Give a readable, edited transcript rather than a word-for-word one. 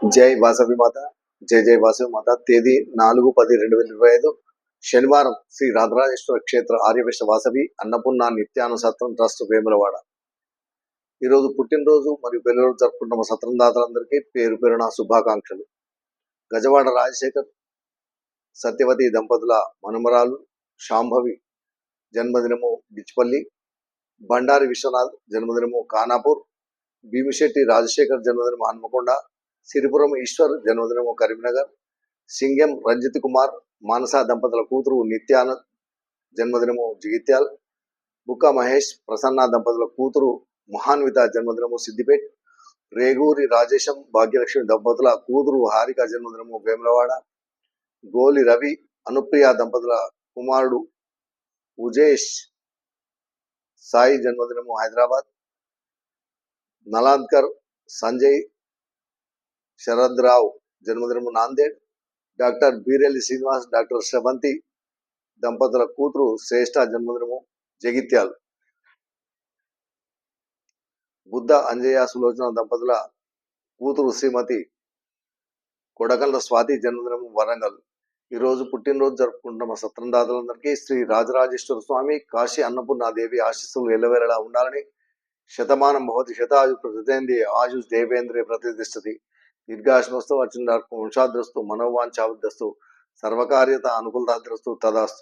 జై వాసవి మాత. జై జై వాసవి మాత. తేదీ 4/10/2025 శనివారం. శ్రీ రాజరాజేశ్వర క్షేత్ర ఆర్యవేశ వాసవి అన్నపూర్ణ నిత్యానుసత్రం ట్రస్ట్ వేములవాడ. ఈరోజు పుట్టినరోజు మరియు పెళ్లిరోజు జరుపుకుంటున్న సత్రం దాతలందరికీ పేరు పేరున శుభాకాంక్షలు. గజవాడ రాజశేఖర్ సత్యవతి దంపతుల మనుమరాలు శాంభవి జన్మదినము బిచ్పల్లి. బండారి విశ్వనాథ్ జన్మదినము ఖానాపూర్. భీమిశెట్టి రాజశేఖర్ జన్మదినము హన్మకొండ. సిరిపురం ఈశ్వర్ జన్మదినము కరీంనగర్. సింగం రంజిత్ కుమార్ మానస దంపతుల కూతురు నిత్యాన జన్మదినము జగిత్యాల్. బుక్క మహేష్ ప్రసన్న దంపతుల కూతురు మహాన్విత జన్మదినము సిద్దిపేట్. రేగూరి రాజేశం భాగ్యలక్ష్మి దంపతుల కూతురు హారిక జన్మదినము వేములవాడ. గోలి రవి అనుప్రియ దంపతుల కుమారుడు ఉజేష్ సాయి జన్మదినము హైదరాబాద్. నలాద్కర్ సంజయ్ శరద్రావు జన్మదినము నాందేడ్. డాక్టర్ బీరెల్లి శ్రీనివాస్ డాక్టర్ శ్రవంతి దంపతుల కూతురు శ్రేష్ఠ జన్మదినము జగిత్యాల్. బుద్ధ అంజయ్య సులోచన దంపతుల కూతురు శ్రీమతి కొడకళ్ళ స్వాతి జన్మదినము వరంగల్. ఈరోజు పుట్టినరోజు జరుపుకుంటున్న సత్రం దాతలందరికీ శ్రీ రాజరాజేశ్వర స్వామి కాశీ అన్నపూర్ణాదేవి ఆశీస్సులు ఎల్లవేళలా ఉండాలని. శతమానం భవతి శతాయు ప్రతిదేంద్రియ ఆయుష్ దేవేంద్రియ ప్రతిష్టతి. దీర్ఘాయుష్మస్తు అర్జున వంశాద్రస్తు మనోవాంఛావద్దస్తు సర్వకార్యత అనుకూలతాద్రస్తు తదాస్తు.